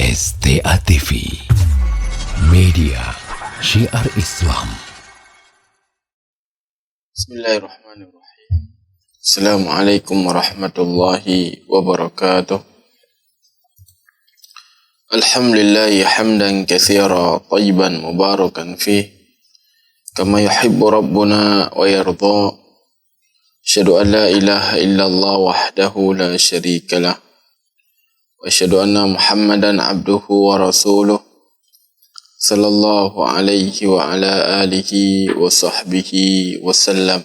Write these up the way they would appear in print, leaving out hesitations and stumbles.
STA TV, media syiar Islam. Bismillahirrahmanirrahim. Assalamualaikum warahmatullahi wabarakatuh. Alhamdulillahi hamdan katsira tayyiban mubarakan fih kama yuhibbu rabbuna wa yarda. Asyhadu an la ilaha illallah wahdahu la syarika lah. Wa asyhadu anna Muhammadan abduhu wa rasuluh. Sallallahu alaihi wa ala alihi wa sahbihi wasallam.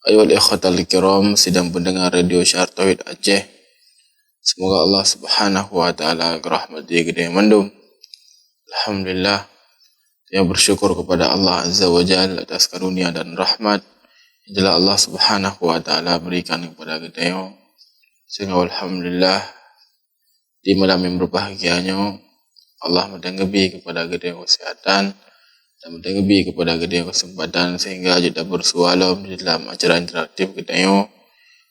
Ayuhal ikhwatal kiram, sidang pendengar radio Syiar Tauhid Aceh. Semoga Allah Subhanahu wa taala rahmati gede mandum. Alhamdulillah, saya bersyukur kepada Allah Azza wa Jalla atas karunia dan rahmat yang telah Allah Subhanahu wa taala berikan kepada kita. Sehingga alhamdulillah di malam yang berbahagianya Allah mendengebi kepada kita kesehatan dan mendengebi kepada kita kesempatan sehingga kita bersualam di dalam acara interaktif kita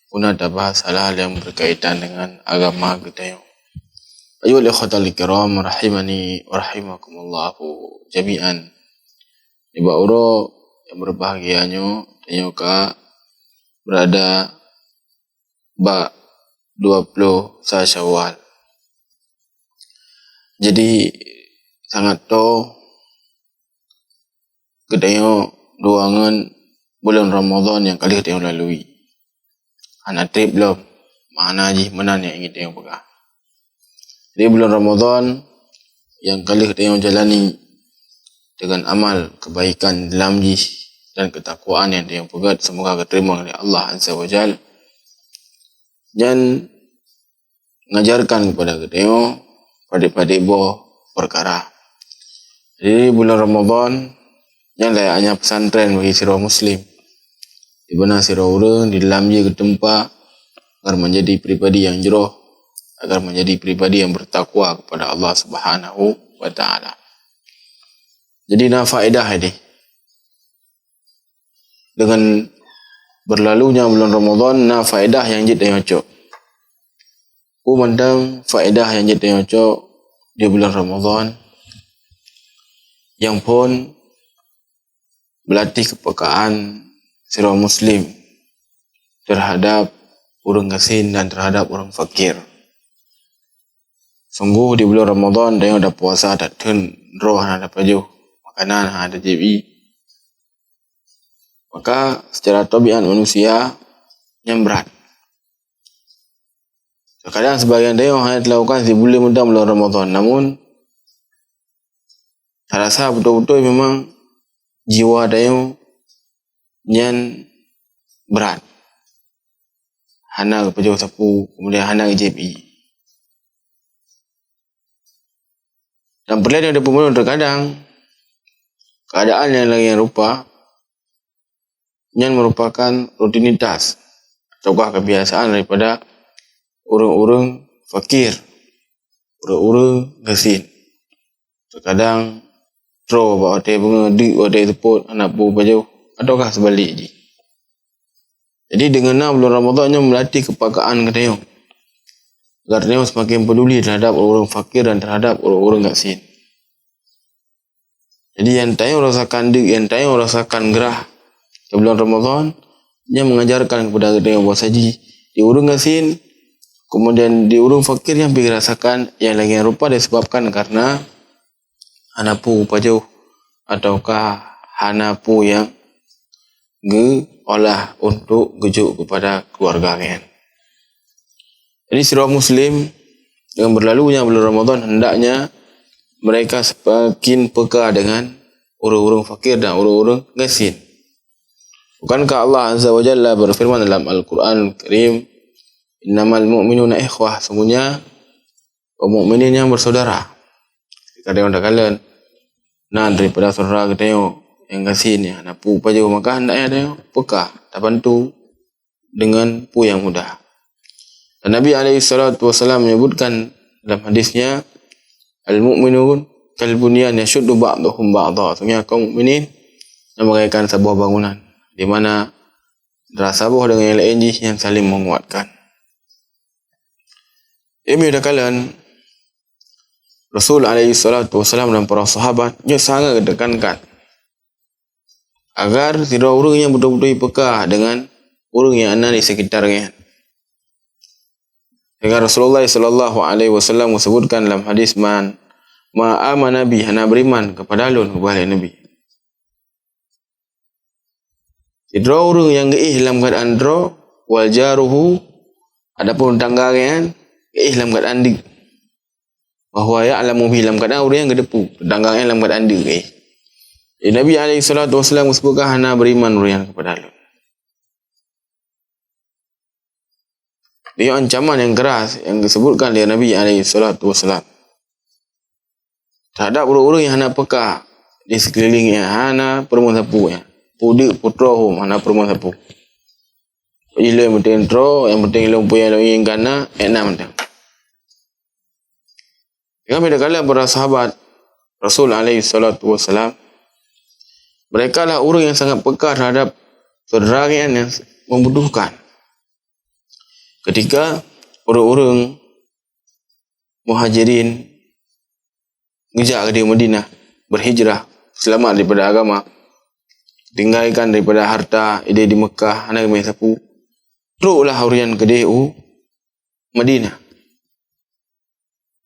guna bahas hal-hal yang berkaitan dengan agama kita. Ayuhal ikhwatal kiram rahimani wa rahimakumullahu jami'an. Iba uro yang berbahagianya tanya berada 20 Syawal. Jadi sangat gedenya ruangan bulan Ramadan yang kali kita lalui. Anak trip belum, mana aja mana yang kita yang pegang. Jadi bulan Ramadan yang kali kita yang jalani dengan amal kebaikan dalam jih dan ketakwaan yang dia pegang, semoga diterima oleh Allah Azza wa Jalla. Dan mengajarkan kepada kita pada perkara. Jadi bulan Ramadan yang layaknya pesantren bagi sirah Muslim, di mana sirah orang di dalamnya ketempa agar menjadi pribadi yang jeroh, agar menjadi pribadi yang bertakwa kepada Allah Subhanahu wa taala. Jadi faedah ini dengan berlalunya bulan Ramadan, faedah yang jid yang cocok. Mandang faedah yang jid yang cocok di bulan Ramadan yang pun berlatih kepekaan sirah Muslim terhadap orang gasin dan terhadap orang fakir. Sungguh di bulan Ramadan dia ada puasa, ada tun roh, ada pajuh makanan, ada JB. Maka secara tabiat manusia yang berat. Kadang sebagian dia hanya dilakukan di bulan Ramadan, namun saya rasa betul-betul memang jiwa dia yang berat. Hana kepejauh sapu, kemudian hana JB. Dan perlihat ada pembunuh terkadang keadaan yang lagi yang rupa yang merupakan rutinitas ataukah kebiasaan daripada orang-orang fakir, orang-orang gasin. Terkadang throw bawa teh bunga di wadai teput anak bu baju ataukah sebalik je. Jadi dengan bulan Ramadan yang melatih kepekaan kita agar dia semakin peduli terhadap orang fakir dan terhadap orang-orang gasin. Jadi yang tayo rasakan gerah di bulan Ramadan yang mengajarkan kepada kita bahawa saji di orang gasin, kemudian di urung fakir yang dirasakan yang lagi rupa disebabkan karena hanapu pajauh ataukah hanapu yang olah untuk gejuk kepada keluarga kan. Jadi sirah Muslim yang berlalunya bulan Ramadan hendaknya mereka semakin peka dengan orang-orang fakir dan orang-orang gasin. Bukankah Allah Azza wa Jalla berfirman dalam Al-Quran Al-Karim, innamal mu'minuna ikhwah, sungguhnya kaum mukminin yang bersaudara. Kadang ada kalian daripada saudara kita yang gasin ya, nak pu paju maka hendaknya ada peka tak bantu dengan pu yang mudah. Dan Nabi alaihi salatu wasallam menyebutkan dalam hadisnya, al-mu'minun kal bunyan yashuddu ba'dhum ba'dha. Sungguhnya kaum mukminin yang bagaikan sebuah bangunan di mana sabuh dengan yang lain yang saling menguatkan. Ini ada kalian Rasul SAW dan para sahabatnya sangat tekankan agar tidak orang yang betul-betul peka dengan orang yang ada di sekitarnya. Dengan Rasulullah SAW sebutkan dalam hadis ma'ama Nabi hana beriman kepada alun kepada Nabi. Tidak orang yang dalam keadaan dro wal jaruhu, adapun tanggangan dalam keadaan di bahawa ya alamu dalam keadaan orang yang gedepu tanggangan dalam keadaan di. Nabi SAW sebutkan hana beriman orang kepada alun. Dia ancaman yang keras yang disebutkan oleh Nabi SAW terhadap orang-orang yang hana peka di sekelilingnya, hana perempuan sapu ya. Pudik putrohum hana perempuan sapu. Ila yang penting intro, yang penting ilmu yang ingin kana, enam dah. Yang beda kala para sahabat Rasul SAW, mereka lah orang yang sangat peka terhadap saudara yang membutuhkan. Ketika orang-orang Muhajirin ngejak ke Madinah, berhijrah, selamat daripada agama, tinggalkan daripada harta ide di Mekah, anak kami sapu, teruklah hurian ke Madinah.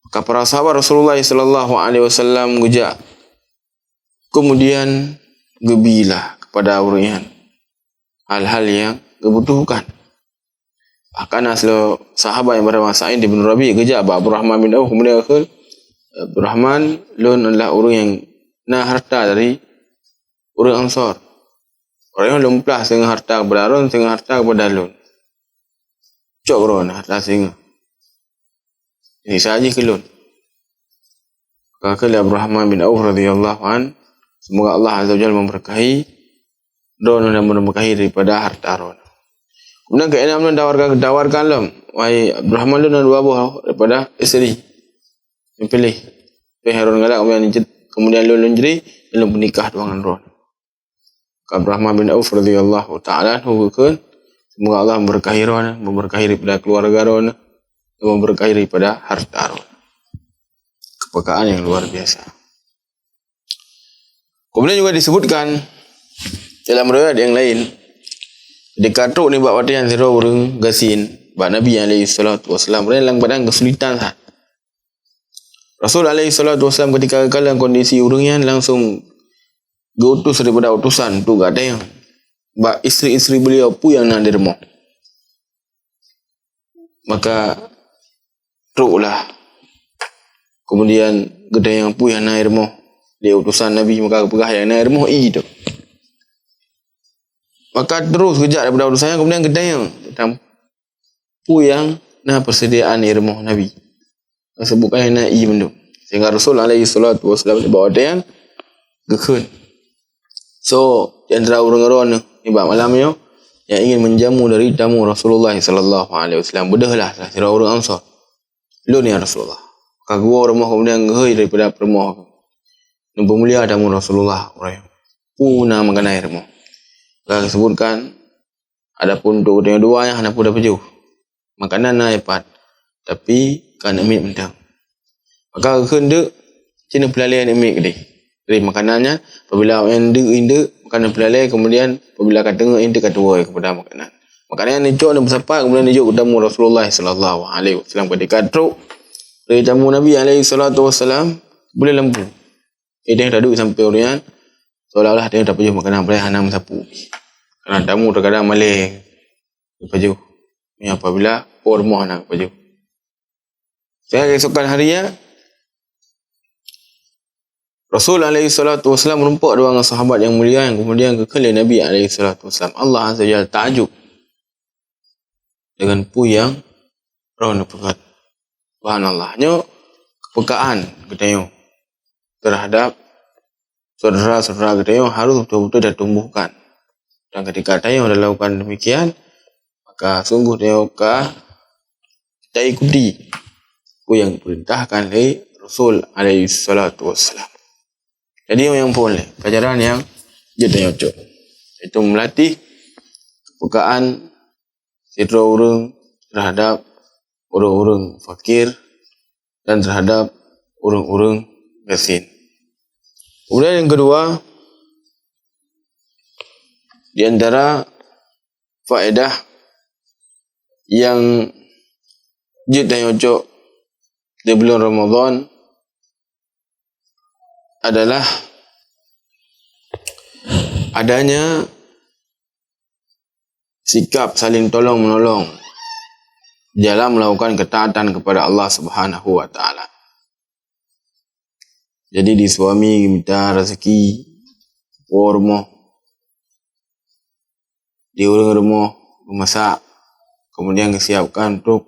Maka para sahabat Rasulullah SAW ngejak, kemudian gebilah kepada hurian hal-hal yang kebutuhkan. Bahkan asal sahabat yang bernama Sa'id bin Rabi' gejak Abu Rahman bin Auf, kemudian Abu Rahman lun adalah orang yang nak harta dari orang Ansar. Orang yang lumplah dengan harta kepada Arun, dengan harta kepada Lun. Cok orang harta singa. Ini sahaja ke Lun. Kakak Abu Rahman bin Auf radhiyallahu an, semoga Allah Azza wa Jalla memberkahi Don dan memberkahi daripada harta Arun. Kemudian keenam tawarkan lem, wahai Abu Rahman dan dua buah daripada isteri. Pilih Harun galak kemudian Lun jadi dalam menikah dengan Ron. Abu Rahman bin Auf radhiyallahu taala hukum, semoga Allah memberkahi Ron, memberkahi daripada keluarga Ron, dan memberkahi daripada harta Ron. Kepekaan yang luar biasa. Kemudian juga disebutkan dalam riwayat yang lain, dikatuk ni buat waktu yang zero orang gasin buat Nabi SAW dalam badan kesulitan saat Rasul SAW ketika dalam kondisi orangnya langsung diutus daripada utusan tu gak ada yang buat isteri-isteri beliau pun yang nak derma, maka teruklah kemudian gede yang pun yang nak derma dia utusan Nabi, maka pegah yang nak derma itu. Maka terus kejap daripada urusannya, kemudian gedayang tampu yang nah persediaan irmah Nabi. Sebutkan yang nak benda. Sehingga Rasul SAW bawa ada yang gekun. So, di antara orang-orang ni buat malamnya yang ingin menjamu dari tamu Rasulullah SAW, bedahlah sira orang Ansar. Lu ni Rasulullah. Kagua rumah kemudian ngehoi daripada permah. Nampak mulia tamu Rasulullah. Puna makan air rumah. Kalau sebutkan adapun untuk dua yang hendak dah pejuh makanan naik pat tapi kan ambil mentang, maka hendak cina pelalian ambil ke dia dari makanannya. Apabila yang inda makanan pelalai, kemudian apabila kata tengok inda kata woi kepada makanan yang dijuk dan bersapat, kemudian dijuk ke tamu Rasulullah SAW ketika truk dari tamu Nabi SAW boleh lampu dia dah duduk sampai orian seolah-olah dia dah pejuh makanan boleh hanam sapu. Kerana tamu terkadang malih pejuh. Ini apabila ormoh nak pejuh. Saya keesokan harinya Rasul SAW merumpak dua orang sahabat yang mulia yang kemudian kekal Nabi SAW. Allah Azza wa Jalla takjub dengan puyang roh pekat. Subhanallah. Nyo kepekaan kita terhadap saudara-saudara kita harus betul-betul dah tumbuhkan. Dan ketika dia dah lakukan demikian, maka sungguh dia kita ikuti apa yang diperintahkan oleh Rasul SAW. Jadi yang boleh pelajaran yang dia cocok, itu melatih kepekaan sidra orang terhadap orang-orang fakir dan terhadap urang-urang resin. Kemudian yang kedua, di antara faedah yang jid dan ojo di bulan Ramadan adalah adanya sikap saling tolong menolong dalam melakukan ketaatan kepada Allah Subhanahu wa taala. Jadi di suami minta rezeki rumah, di rumah memasak, kemudian disiapkan untuk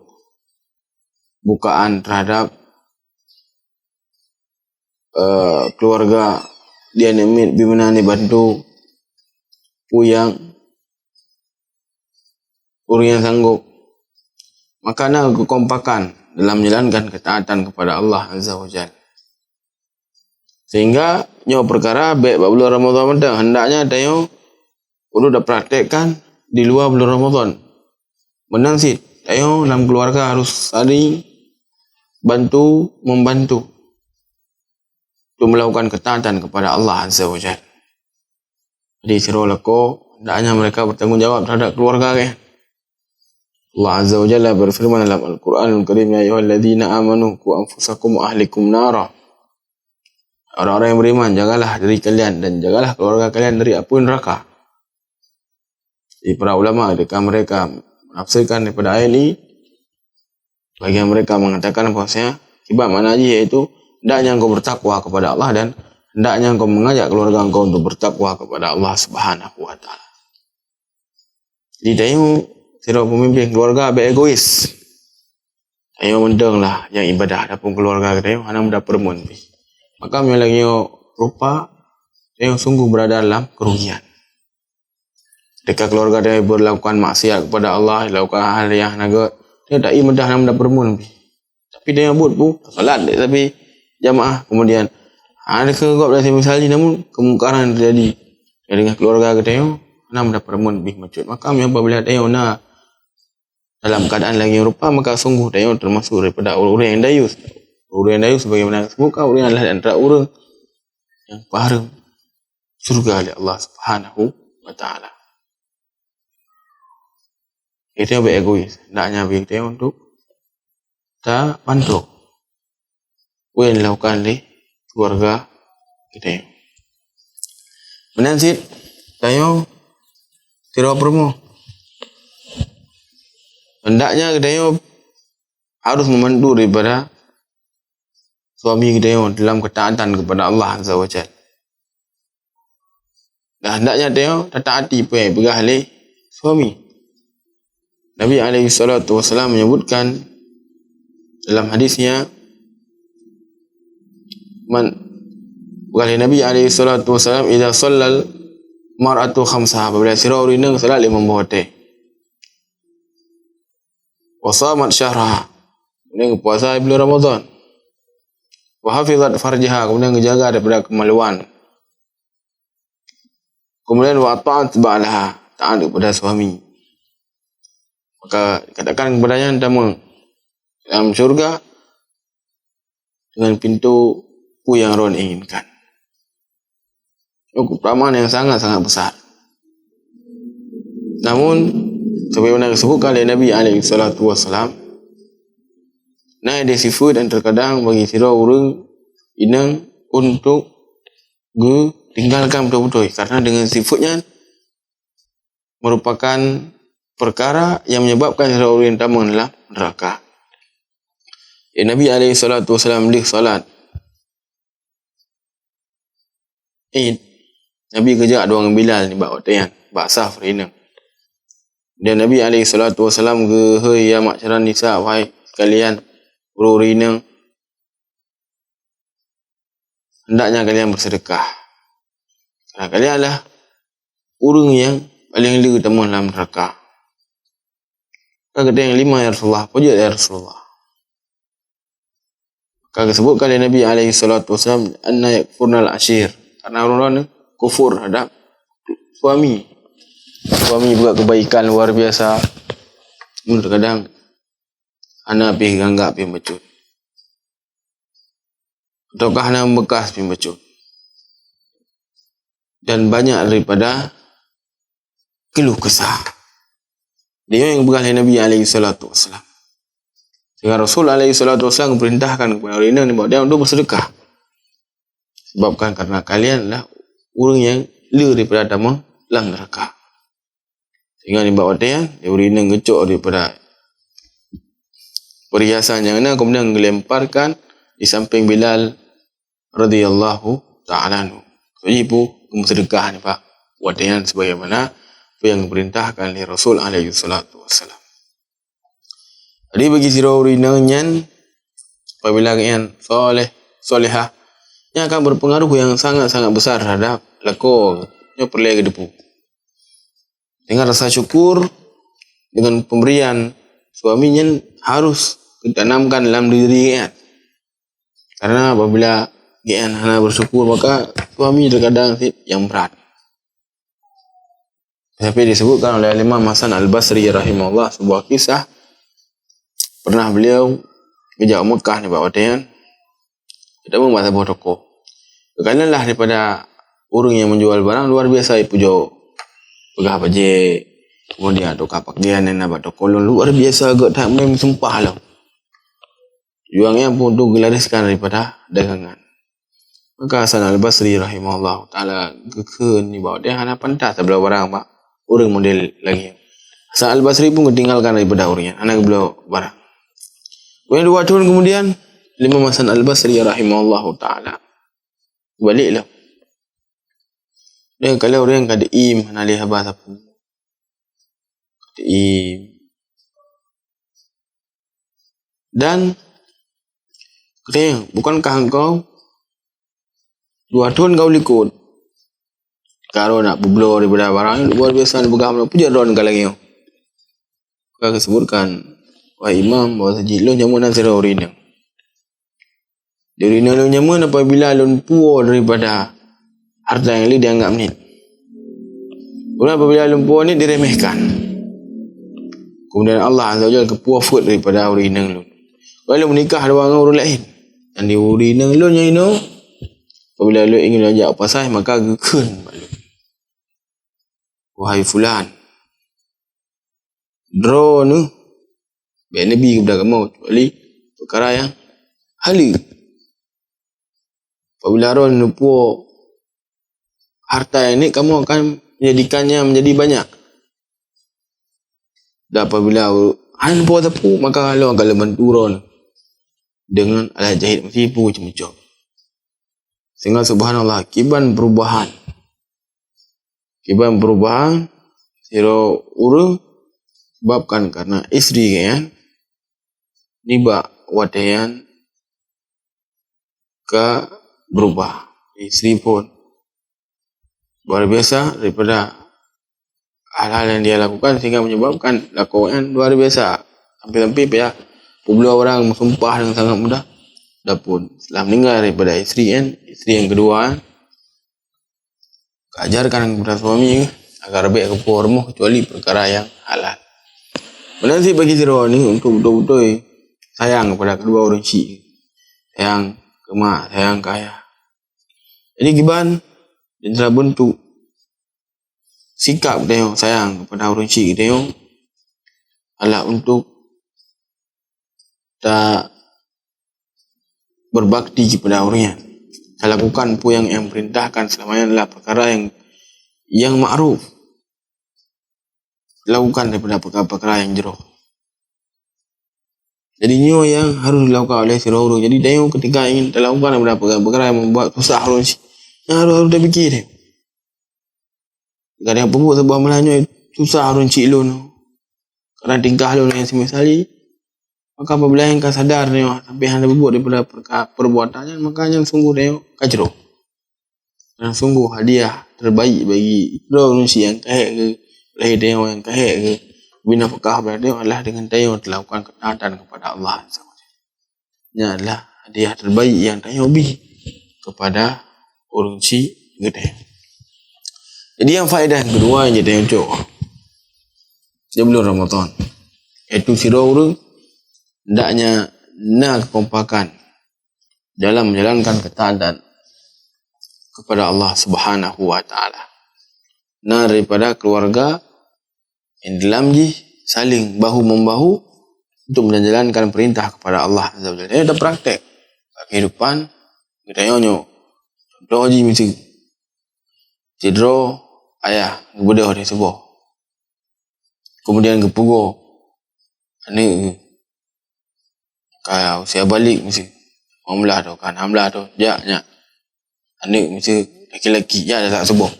bukaan terhadap keluarga dia nemit bimana ni bantu puyang orang yang sanggup, maka nak kekompakan dalam menjalankan ketaatan kepada Allah Azza wa Jalla. Sehingga nyo perkara baik bulan Ramadan hendaknya tayo perlu dah praktekkan di luar bulan Ramadan. Menang sih tayo dalam keluarga harus saling membantu untuk melakukan ketaatan kepada Allah Azza wa Jalla. Jadi siro leko hendaknya mereka bertanggungjawab terhadap keluarga ke. Allah Azza wa Jalla berfirman dalam Al-Quranul Karim, ya ayyuhalladzina amanu qu anfusakum wa ahlikum nara. Orang-orang yang beriman, jagalah diri kalian dan jagalah keluarga kalian dari api neraka. Jadi para ulama ketika mereka menafsirkan daripada ayat ini, bagian mereka mengatakan bahwasanya kibat makna haji iaitu hendaknya engkau bertakwa kepada Allah dan hendaknya engkau mengajak keluarga engkau untuk bertakwa kepada Allah Subhanahu wa taala. Jadi tayo sira pemimpin keluarga abek egois. Tayo mendenglah yang ibadah adapun keluarga tayo ana mudah permun. Maka melangyo rupa tayo sungguh berada dalam kerugian. Ketika keluarga dia berlakukan maksiat kepada Allah, lakukan hal yang naga, dia tak ibadah nak mendapat bermun. Tapi dia buat pun salat tapi jamaah kemudian ada kegap dari misalnya namun kemungkaran terjadi dengan keluarga kita nak mendapat bermun lebih macut. Maka apabila dia nak dalam keadaan lagi rupa, maka sungguh dia termasuk daripada orang yang dayus. Orang yang dayus sebagaimana semoga orang adalah antara orang yang pahala surga oleh Allah Subhanahu wa taala. Kita beregois, hendaknya kita untuk tak bantu. Apa yang dilakukan oleh keluarga kita. Menansit, tayo tidak perlu. Hendaknya kita harus membantu daripada suami kita dalam ketaatan kepada Allah Azza wa Jalla. Dan hendaknya kita tak taati apa yang pegah oleh suami. Nabi SAW menyebutkan dalam hadisnya, kali Nabi SAW, idza shallal mar'atu khamsaha, apabila sira urina salat 5 waktu. Wa shamat syahraha, kemudian puasa bulan Ramadan. Wa hafizat farjaha, kemudian menjaga daripada kemaluan. Kemudian wa ta'at ba'laha, taat kepada suami. Maka katakan kepadanya dalam syurga dengan pintu yang Ron inginkan. Keutamaan yang sangat-sangat besar. Namun sebagaimana disebutkan oleh Nabi SAW, nah ada sifat dan terkadang bagi sira orang inang untuk tinggalkan betul-betul karena dengan sifatnya merupakan perkara yang menyebabkan orang tamu dalam neraka. Nabi SAW beli salat Eid. Nabi kerja ada orang Bilal ni buat waktu yang basah farina. Dan Nabi SAW ke ya maksyaran nisa, wahai kalian urina, hendaknya kalian bersedekah. Kerana kalian adalah orang yang paling dulu tamu dalam neraka. Kata yang 5, ya Rasulullah, apa je ya Rasulullah? Maka disebutkan oleh Nabi SAW, anna yakfurnal ashir, karena orang-orang kufur terhadap suami. Suami buat kebaikan luar biasa, terkadang anak pergi ganggap pergi mecut. ataukah nama bekas pembecut. Dan banyak daripada keluh kesah. Dia yang begal Nabi SAW. Sehingga Rasul SAW perintahkan kepada orang ini bahawa dia untuk bersedekah. Sebabkan karena kalian adalah orang yang le daripada dalam neraka. Sehingga ni bawa dia urina ngecok daripada perhiasan yang mana kemudian melemparkan di samping Bilal radhiyallahu ta'ala anhu. Jadi ibu bersedekah ni Pak. Buat dia sebagaimana apa yang diperintahkan oleh Rasul alaihi salatu wassalam. Jadi bagi sira urina nyan apabila kalian solehah yang akan berpengaruh yang sangat-sangat besar terhadap lakon nya perlai ke depu. Dengan rasa syukur dengan pemberian suaminya harus ditanamkan dalam diri kan. Karena apabila gian hana bersyukur maka suami terkadang yang berat. Tapi disebutkan oleh Imam Hasan Al-Basri rahimahullah sebuah kisah pernah beliau ke Jauh Mekah ni Pak Wadian. Kita membuat sebuah toko. Keranalah daripada orang yang menjual barang luar biasa pujo pegah baje kemudian tu kapak dia nena bat toko luar biasa agak tak main sumpah lah. Juangnya pun tu gelariskan daripada dagangan. Maka Hasan Al-Basri rahimahullah taala keken ni bawa dia hana pantas sebelah barang Pak. Orang model lagi. Hasan Al-Basri pun ketinggalkan daripada orangnya anak belah barang. Kemudian 2 tahun kemudian Imam Hasan Al-Basri rahimahullah taala baliklah. Dan kalau orang yang kadaim nalih habas apa. Kadaim. Dan katanya, bukankah engkau 2 tahun kau likut kalau nak berbelur daripada barang luar biasa bergah puja ron kau lagi. Kau sebutkan wahai imam bahawa sejilun nyamunan sira urina. Urina lu nyamun apabila lun puo daripada harta yang li dianggap ni. Kemudian apabila lun puo ni diremehkan. Kemudian Allah Azza wa Jalla kepuafut daripada urina lu. Kalau menikah dengan orang lain dan di urina lu nya ino apabila lu ingin ajak pasal maka gekun malu. Wahai fulan. Draw nu biar Nabi kepada kamu kecuali perkara yang hala. Apabila ron nupuo harta ini kamu akan menjadikannya menjadi banyak. Dan apabila nupuo tepu maka kalau akan lebantu ron dengan alat jahit menipu macam-macam. Sehingga subhanallah kiban perubahan. Kiban perubahan sira urang sebabkan karena isteri kan niba wadayan ke berubah. Isteri pun luar biasa daripada hal-hal yang dia lakukan sehingga menyebabkan lakukan luar biasa. Hampir-hampir ya puluh orang bersumpah dengan sangat mudah. Adapun setelah meninggal daripada isteri kan, isteri yang kedua ajarkan kepada suami agar baik kepada rumah kecuali perkara yang halal. Menanti bagi sira ni untuk betul-betul sayang kepada kedua orang cik. Sayang ke mak, sayang ke ayah. Jadi kiban dia telah bentuk sikap dia sayang kepada orang cik dia adalah untuk tak berbakti kepada orangnya. Lakukan pun yang perintahkan selamanya adalah perkara yang ma'ruf. Lakukan daripada perkara-perkara yang jeroh. Jadi nyo yang harus dilakukan oleh sira urang. Jadi dia ketika ingin lakukan daripada perkara-perkara yang membuat susah orang yang harus dia fikir dia. Jika dia pembuat sebuah melanyo susah orang cik lu karena tingkah lu yang semisali, maka apabila yang kau sadar dia sampai hendak berbuat daripada perbuatannya, maka yang sungguh dia kacau. Dan sungguh hadiah terbaik bagi orang yang kahek ke lahir dia yang kahek ke bina fakah pada dia adalah dengan dia melakukan ketaatan kepada Allah SWT. Ini adalah hadiah terbaik yang dia hobi kepada orang cik gede. Jadi yang faedah kedua yang dia ucap sebelum Ramadan, iaitu sira urang hendaknya nak kekompakan dalam menjalankan ketaatan kepada Allah Subhanahu wa taala. Nah, daripada keluarga yang dalam saling bahu membahu untuk menjalankan perintah kepada Allah Azza wa Jalla. Ini dah praktek kehidupan kita nyonyo. Contoh mesti cedera ayah ngebedah di sebuah. Kemudian kepugo ini kaya usia balik mesti hamlah tu kan, hamlah tu jaknya anik mesti laki-laki ya tak sebuah.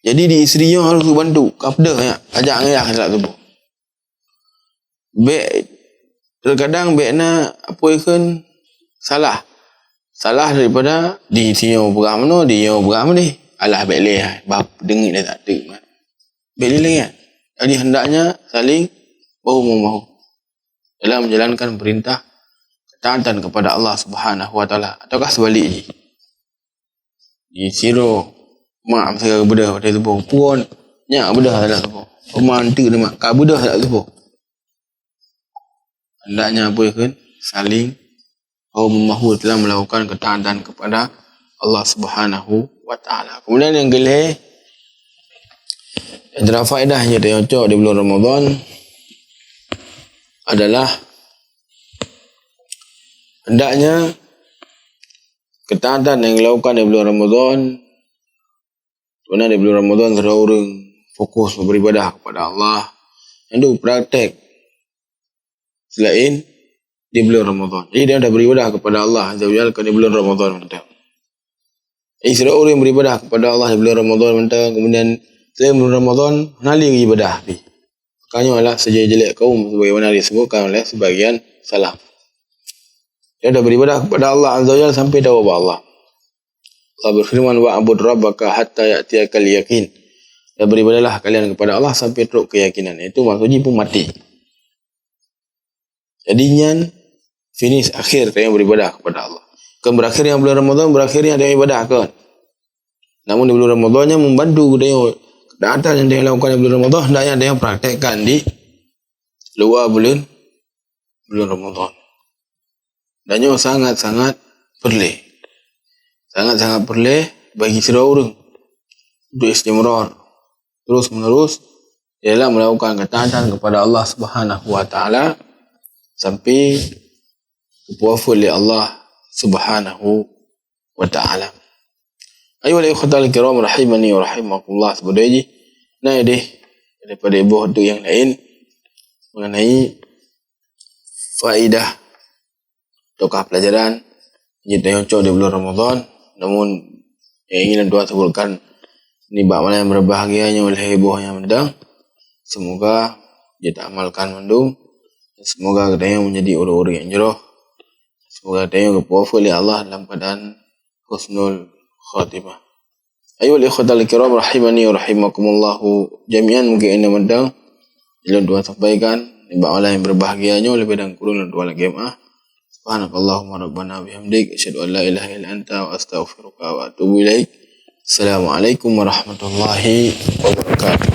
Jadi di isterinya harus bantu kapdah ya ajak ayah tak sebuah. Baik terkadang baikna apa ikan salah daripada di sini berapa mana dia berapa ni alah baik leh bab dengit dia tak ada baik leh kan. Jadi hendaknya saling bahu-membahu dalam menjalankan perintah ketaatan kepada Allah Subhanahu wa taala, ataukah sebaliknya. Di siro mak saya bedah pada tubuh puan nyak bedah tak tubuh. Pemantu dia mak ka bedah tak tubuh. Hendaknya apa kan saling bahu-membahu dalam melakukan ketaatan kepada Allah Subhanahu wa taala. Kemudian yang geleh antara faedahnya yang cocok di bulan Ramadan adalah hendaknya ketaatan yang dilakukan di bulan Ramadan. Sebenarnya di bulan Ramadan ada orang fokus beribadah kepada Allah yang itu praktek selain di bulan Ramadan. Jadi dia dah beribadah kepada Allah Azza wa Jalla di bulan Ramadan mentang. Jadi orang yang beribadah kepada Allah di bulan Ramadan mentang, kemudian selain bulan Ramadan nali ibadah ni. Makanya adalah sejelek kaum sebagaimana disebutkan oleh sebagian salaf. Dia dah beribadah kepada Allah Azza wa Jalla sampai dah wabah Allah. Allah berfirman wa'bud rabbaka hatta ya'tiyakal yaqin. Dan beribadahlah kalian kepada Allah sampai teruk keyakinan. Itu maksudnya pun mati. Jadinya finish akhir yang beribadah kepada Allah. Kan berakhir yang bulan Ramadan berakhirnya dia ibadah kan. Namun di bulan Ramadannya membantu dia ketaatan yang dia lakukan di bulan Ramadan hendaknya dia praktekkan di luar bulan Ramadan. Dan yang sangat-sangat perlu. Sangat-sangat perlu bagi semua orang untuk istimrar terus-menerus dalam melakukan ketaatan kepada Allah Subhanahu wa taala sampai puafu oleh Allah Subhanahu wa taala. Ayuhal ikhwatal kiram rahimani wa rahimakumullah sebagai nah deh daripada ibu tu yang lain mengenai faedah ataukah pelajaran yang cocok di bulan Ramadan. Namun yang ingin Tuhan sebutkan ini bab mana yang berbahagianya oleh ibu yang mendang. Semoga kita amalkan mendung. Semoga kita menjadi orang-orang yang jauh. Semoga kita kepuafu oleh Allah dalam keadaan husnul khatimah. Ayuhal ikhwatal kiram rahimani wa rahimakumullah jami'an. Mungkin ini mendang jalan Tuhan sampaikan ini bab mana yang berbahagianya oleh bedang kurun Tuhan lagi jemaah. Subhanakallahumma rabbana bihamdik asyhadu an la ilaha illa anta wa astaghfiruka wa atubu ilaik. Assalamualaikum warahmatullahi wabarakatuh.